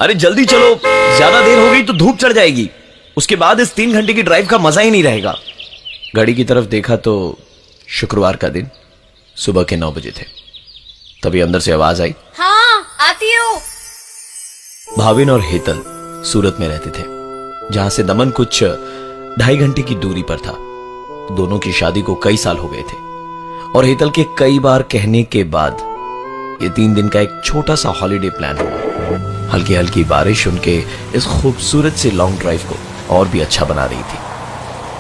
अरे जल्दी चलो, ज्यादा देर हो गई तो धूप चढ़ जाएगी। उसके बाद इस 3 घंटे की ड्राइव का मजा ही नहीं रहेगा। घड़ी की तरफ देखा तो शुक्रवार का दिन सुबह के 9 बजे थे। तभी अंदर से आवाज आई, हाँ आती हूँ। भाविन और हेतल सूरत में रहते थे, जहां से दमन कुछ 2.5 घंटे की दूरी पर था। दोनों की शादी को कई साल हो गए थे और हेतल के कई बार कहने के बाद ये 3 दिन का एक छोटा सा हॉलिडे प्लान हुआ। हल्की हल्की बारिश उनके इस खूबसूरत से लॉन्ग ड्राइव को और भी अच्छा बना रही थी।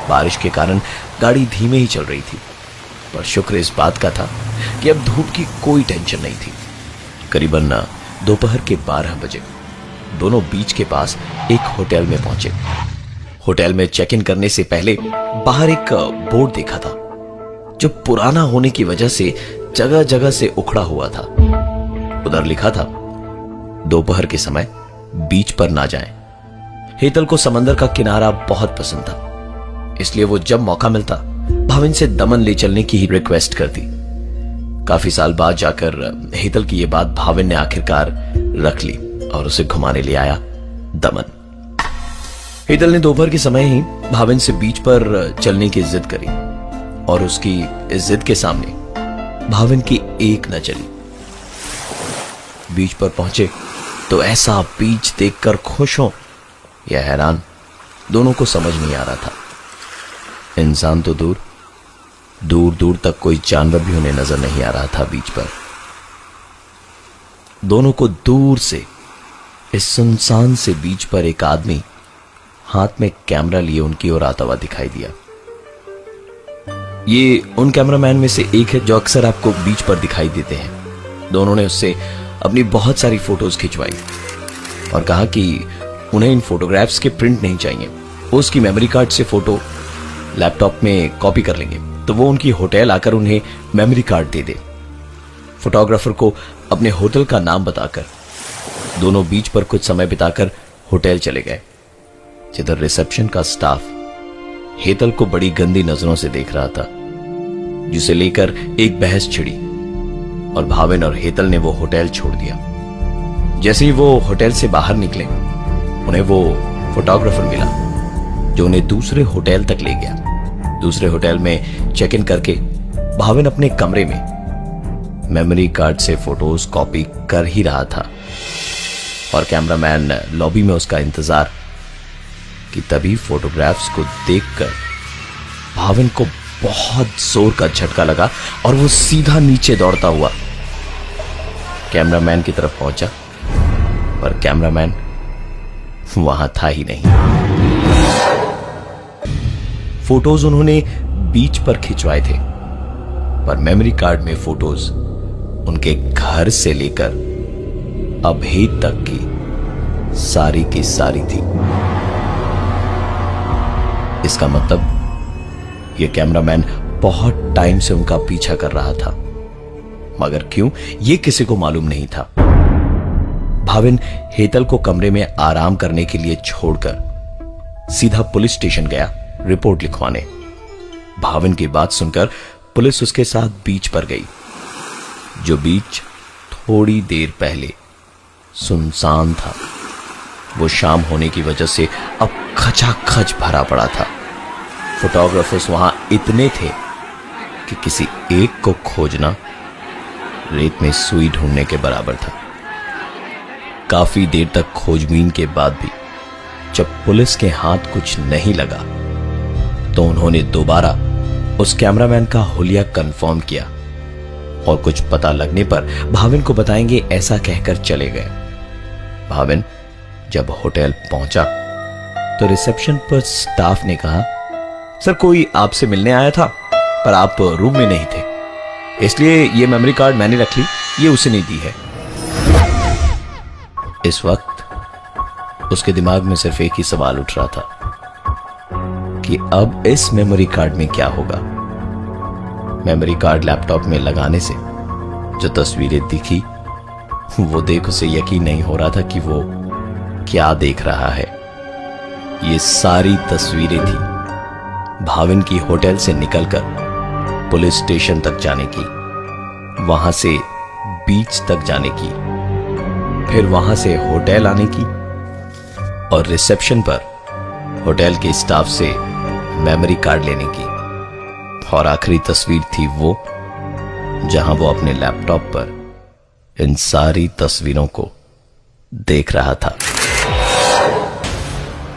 बारिश के कारण गाड़ी धीमे ही चल रही थी, पर शुक्र इस बात का था कि अब धूप की कोई टेंशन नहीं थी। करीबन दोपहर के 12 बजे दोनों बीच के पास एक होटल में पहुंचे। होटल में चेक इन करने से पहले बाहर एक बोर्ड देखा था, जो पुराना होने की वजह से जगह जगह से उखड़ा हुआ था। उधर लिखा था, दोपहर के समय बीच पर ना जाएं। हेतल को समंदर का किनारा बहुत पसंद था, इसलिए वो जब मौका मिलता भाविन से दमन ले चलने की ही रिक्वेस्ट करती। काफी साल बाद जाकर हेतल की यह बात भाविन ने आखिरकार रख ली और उसे घुमाने ले आया दमन। हेतल ने दोपहर के समय ही भाविन से बीच पर चलने की जिद करी और उसकी इस जिद के सामने भाविन की एक न चली। बीच पर पहुंचे तो ऐसा बीच देखकर खुश हो या हैरान, दोनों को समझ नहीं आ रहा था। इंसान तो दूर दूर दूर तक कोई जानवर भी उन्हें नजर नहीं आ रहा था बीच पर। दोनों को दूर से इस सुनसान से बीच पर एक आदमी हाथ में कैमरा लिए उनकी ओर आता हुआ दिखाई दिया। ये उन कैमरामैन में से एक है जो अक्सर आपको बीच पर दिखाई देते हैं। दोनों ने उससे अपनी बहुत सारी फोटोज खिंचवाई और कहा कि उन्हें इन फोटोग्राफ्स के प्रिंट नहीं चाहिए, वो उसकी मेमोरी कार्ड से फोटो लैपटॉप में कॉपी कर लेंगे तो वो उनकी होटल आकर उन्हें मेमोरी कार्ड दे दे। फोटोग्राफर को अपने होटल का नाम बताकर दोनों बीच पर कुछ समय बिताकर होटल चले गए, जिधर रिसेप्शन का स्टाफ हेतल को बड़ी गंदी नजरों से देख रहा था, जिसे लेकर एक बहस छिड़ी और भाविन और हेतल ने वो होटल छोड़ दिया। जैसे ही वो होटल से बाहर निकले, उन्हें वो फोटोग्राफर मिला जो उन्हें दूसरे होटल तक ले गया। दूसरे होटल में चेक इन करके भाविन अपने कमरे में मेमोरी कार्ड से फोटोज कॉपी कर ही रहा था और कैमरामैन लॉबी में उसका इंतजार, कि तभी फोटोग्राफ्स को देखकर भाविन को बहुत जोर का झटका लगा और वो सीधा नीचे दौड़ता हुआ कैमरामैन की तरफ पहुंचा, पर कैमरामैन वहां था ही नहीं। फोटोज उन्होंने बीच पर खिंचवाए थे, पर मेमोरी कार्ड में फोटोज उनके घर से लेकर अभेद तक की सारी थी। इसका मतलब यह कैमरामैन बहुत टाइम से उनका पीछा कर रहा था, मगर क्यों यह किसी को मालूम नहीं था। भाविन हेतल को कमरे में आराम करने के लिए छोड़कर सीधा पुलिस स्टेशन गया रिपोर्ट लिखवाने। भाविन की बात सुनकर पुलिस उसके साथ बीच पर गई, जो बीच थोड़ी देर पहले सुनसान था। वो शाम होने की वजह से अब खचाखच भरा पड़ा था। फोटोग्राफर्स वहां इतने थे कि किसी एक को खोजना रेत में सुई ढूंढने के बराबर था। काफी देर तक खोजबीन के बाद भी जब पुलिस के हाथ कुछ नहीं लगा, तो उन्होंने दोबारा उस कैमरामैन का हुलिया कंफर्म किया और कुछ पता लगने पर भाविन को बताएंगे ऐसा कहकर चले गए। भाविन जब होटल पहुंचा तो रिसेप्शन पर स्टाफ ने कहा, सर कोई आपसे मिलने आया था पर आप रूम में नहीं थे, इसलिए ये मेमोरी कार्ड मैंने रख ली, ये उसे नहीं दी है। इस वक्त उसके दिमाग में सिर्फ एक ही सवाल उठ रहा था कि अब इस मेमोरी कार्ड में क्या होगा। मेमोरी कार्ड लैपटॉप में लगाने से जो तस्वीरें दिखी, वो देख उसे यकीन नहीं हो रहा था कि वो क्या देख रहा है। ये सारी तस्वीरें थी भाविन की होटल से निकलकर पुलिस स्टेशन तक जाने की, वहां से बीच तक जाने की, फिर वहां से होटल आने की और रिसेप्शन पर होटल के स्टाफ से मेमोरी कार्ड लेने की, और आखिरी तस्वीर थी वो जहां वो अपने लैपटॉप पर इन सारी तस्वीरों को देख रहा था।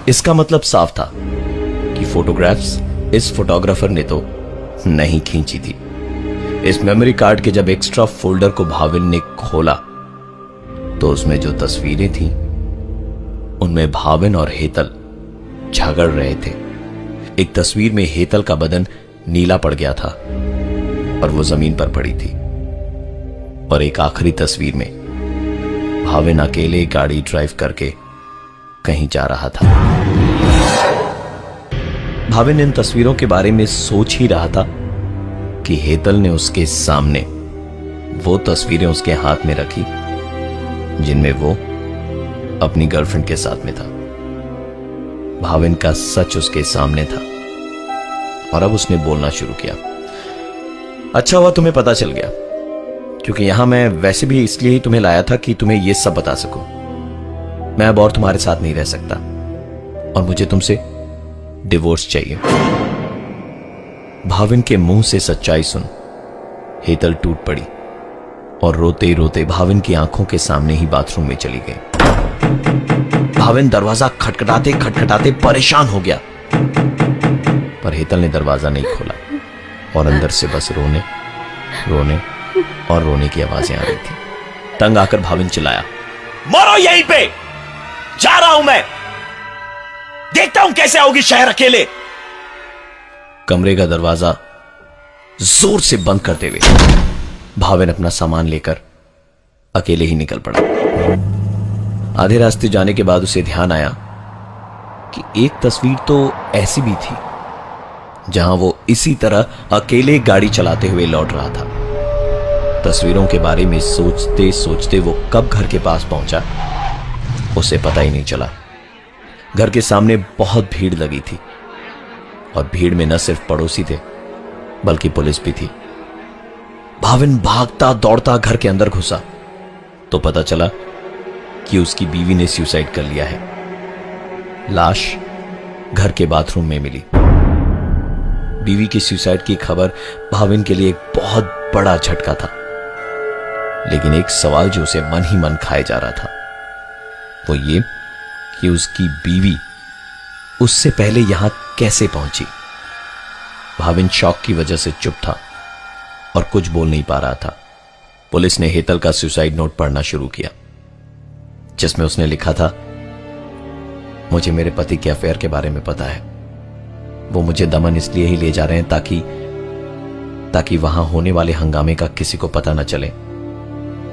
इसका मतलब साफ था कि फोटोग्राफ्स इस फोटोग्राफर ने तो नहीं खींची थी। इस मेमोरी कार्ड के जब एक्स्ट्रा फोल्डर को भाविन ने खोला तो उसमें जो तस्वीरें थीं उनमें भाविन और हेतल झगड़ रहे थे। एक तस्वीर में हेतल का बदन नीला पड़ गया था और वो जमीन पर पड़ी थी, और एक आखिरी तस्वीर में भाविन अकेले गाड़ी ड्राइव करके कहीं जा रहा था। भाविन इन तस्वीरों के बारे में सोच ही रहा था कि हेतल ने उसके सामने वो तस्वीरें उसके हाथ में रखी जिनमें वो अपनी गर्लफ्रेंड के साथ में था। भाविन का सच उसके सामने था और अब उसने बोलना शुरू किया। अच्छा हुआ तुम्हें पता चल गया, क्योंकि यहां मैं वैसे भी इसलिए ही तुम्हें लाया था कि तुम्हें यह सब बता सकूं। मैं अब और तुम्हारे साथ नहीं रह सकता और मुझे तुमसे डिवोर्स चाहिए। भाविन के मुंह से सच्चाई सुन हेतल टूट पड़ी और रोते रोते भाविन की आंखों के सामने ही बाथरूम में चली गई। भाविन दरवाजा खटखटाते खटखटाते परेशान हो गया, पर हेतल ने दरवाजा नहीं खोला और अंदर से बस रोने रोने और रोने की आवाजें आ रही थी। तंग आकर भाविन चिल्लाया, मरो यहीं पे, जा रहा हूं मैं, देखता हूं कैसे आओगी शहर अकेले। कमरे का दरवाजा जोर से बंद करते हुए भाविन अपना सामान लेकर अकेले ही निकल पड़ा। आधे रास्ते जाने के बाद उसे ध्यान आया कि एक तस्वीर तो ऐसी भी थी जहां वो इसी तरह अकेले गाड़ी चलाते हुए लौट रहा था। तस्वीरों के बारे में सोचते सोचते वो कब घर के पास पहुंचा उसे पता ही नहीं चला। घर के सामने बहुत भीड़ लगी थी और भीड़ में न सिर्फ पड़ोसी थे बल्कि पुलिस भी थी। भाविन भागता दौड़ता घर के अंदर घुसा तो पता चला कि उसकी बीवी ने सुसाइड कर लिया है। लाश घर के बाथरूम में मिली। बीवी की सुसाइड की खबर भाविन के लिए एक बहुत बड़ा झटका था, लेकिन एक सवाल जो उसे मन ही मन खाए जा रहा था वो ये कि उसकी बीवी उससे पहले यहां कैसे पहुंची। भाविन शॉक की वजह से चुप था और कुछ बोल नहीं पा रहा था। पुलिस ने हेतल का सुसाइड नोट पढ़ना शुरू किया जिसमें उसने लिखा था, मुझे मेरे पति के अफेयर के बारे में पता है। वो मुझे दमन इसलिए ही ले जा रहे हैं ताकि वहां होने वाले हंगामे का किसी को पता न चले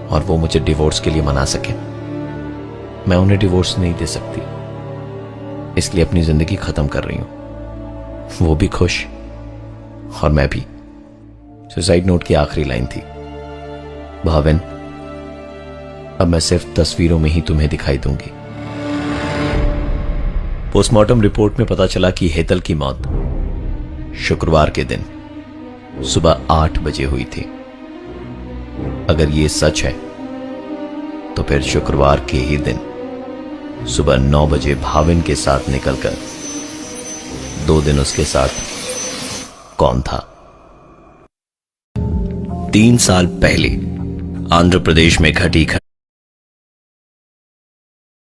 और वो मुझे डिवोर्स के लिए मना सके। मैं उन्हें डिवोर्स नहीं दे सकती, इसलिए अपनी जिंदगी खत्म कर रही हूं। वो भी खुश और मैं भी। सुसाइड नोट की आखिरी लाइन थी, भाविन अब मैं सिर्फ तस्वीरों में ही तुम्हें दिखाई दूंगी। पोस्टमार्टम रिपोर्ट में पता चला कि हेतल की मौत शुक्रवार के दिन सुबह 8 बजे हुई थी। अगर यह सच है तो फिर शुक्रवार के ही दिन सुबह 9 बजे भाविन के साथ निकलकर 2 दिन उसके साथ कौन था। 3 साल पहले आंध्र प्रदेश में घटी